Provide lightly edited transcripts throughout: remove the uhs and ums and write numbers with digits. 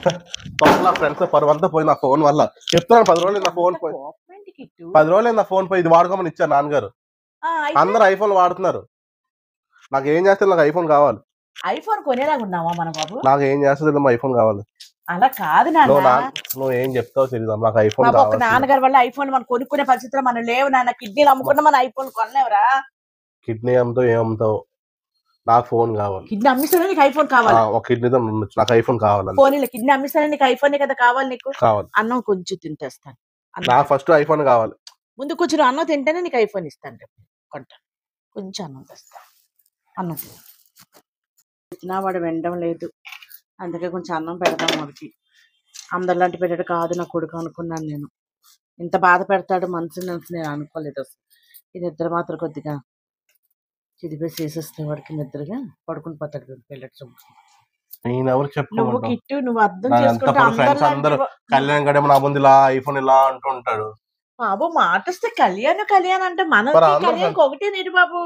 Friends పరువు అంతా పోయి నా ఫోన్ వల్ల చెప్తున్నాను. 10 రోజులు నా ఫోన్ పోయి 10 రోజులు నా ఫోన్ పోయి ఇది వాడుకోమని ఇచ్చారు నాన్నగారు. అందరు ఐఫోన్ వాడుతున్నారు. నాకు ఏం చేస్తే నాకు ఐఫోన్ కావాలి. ఐఫోన్ కొనేలాగా ఉన్నావా మన బాబు? నాకు ఏం చేస్తుంది ఐఫోన్ కావాలి. అలా కాదు నాన్న, నువ్వు ఏం చెప్తావు తెలియదు. నాకు ఐఫోన్ కావాలి. నాన్నగారి వల్ల ఐఫోన్ మనం కొనుక్కునే పరిస్థితిలో మనం లేవు నాన్న. కిడ్నీలు అమ్ముకున్నా మన ఐఫోన్ కొనలేవురా. కిడ్నీ అమ్ముతావు ఏమవుతావు, నాకు ఫోన్ కావాలి. కిడ్నీ అమ్మిస్తానే నీకు ఐఫోన్ కావాలి. ఒక కిడ్నీతో నాకు ఐఫోన్ కావాలి. ఫోన్లో కిడ్నీ అమ్మిస్తానే నీకు ఐఫోన్ కదా కావాలి. నీకు కావాలి. అన్నం కొంచెం తింటేస్తాను. నాకు ఫస్ట్ ఐఫోన్ కావాలి. ముందు కొంచెం అన్నం తింటేనే నీకు ఐఫోన్ ఇస్తాను. కొంటాను. కొంచెం అన్నం తెస్తాను. అన్నం తిన్నా వాడు వినడం లేదు. అందుకే కొంచెం అన్నం పెడదాం వాడికి. అందరిలాంటి పెట్టాడు కాదు నా కొడుకు అనుకున్నాను నేను. ఇంత బాధ పెడతాడు మనసు నేను అనుకోలేదు అసలు. ఈ నిద్ర మాత్రం కొద్దిగా చిదిపేసి వేసేస్తే వాడికి నిద్రగా పడుకుని పోతాడు పిల్లడు. నువ్వు కిట్టు నువ్వు అర్థం చేసుకుంటే కళ్యాణ్ గడే నా ముందు ఇలా ఐఫోన్ ఇలా అంటుంటాడు. బాబు మాట వస్తే కళ్యాణ్ అంటే మన కళ్యాణ్ ఒకటి నీరు బాబు.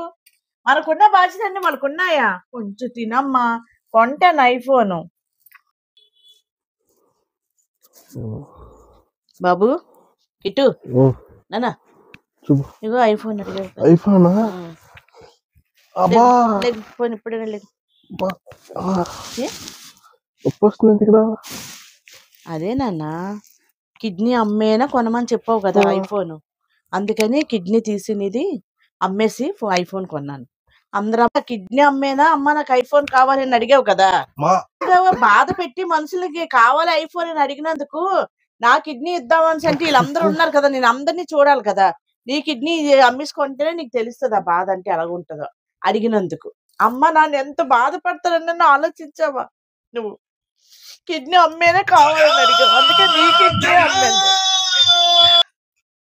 మనకున్న బాధ్యత అన్ని మనకున్నాయా? కొంచెం తినమ్మా, కొంటాను ఐఫోన్. బాబు కిట్టు నానా ఇగో ఐఫోన్ అడిగా. ఐఫోన్ ఫోన్ ఇప్పుడే లేదు. అదే నాన్న కిడ్నీ అమ్మేనా కొనమని చెప్పావు కదా ఐఫోన్. అందుకని కిడ్నీ తీసినది అమ్మేసి ఐఫోన్ కొన్నాను. అందరూ కిడ్నీ అమ్మేనా అమ్మ నాకు ఐఫోన్ కావాలని అడిగావు కదా. బాధ పెట్టి మనుషులకి కావాలి ఐఫోన్ అని అడిగినందుకు నా కిడ్నీ ఇద్దామని అంటే వీళ్ళందరూ ఉన్నారు కదా, నేను అందరినీ చూడాలి కదా. నీ కిడ్నీ అమ్మేసుకుంటేనే నీకు తెలుస్తుంది ఆ బాధ అంటే ఎలాగుంటుందో. అడిగినందుకు అమ్మ నాన్న ఎంత బాధపడతారని నన్ను ఆలోచించావా నువ్వు? కిడ్నీ అమ్మేనే కావాలని అడిగావు.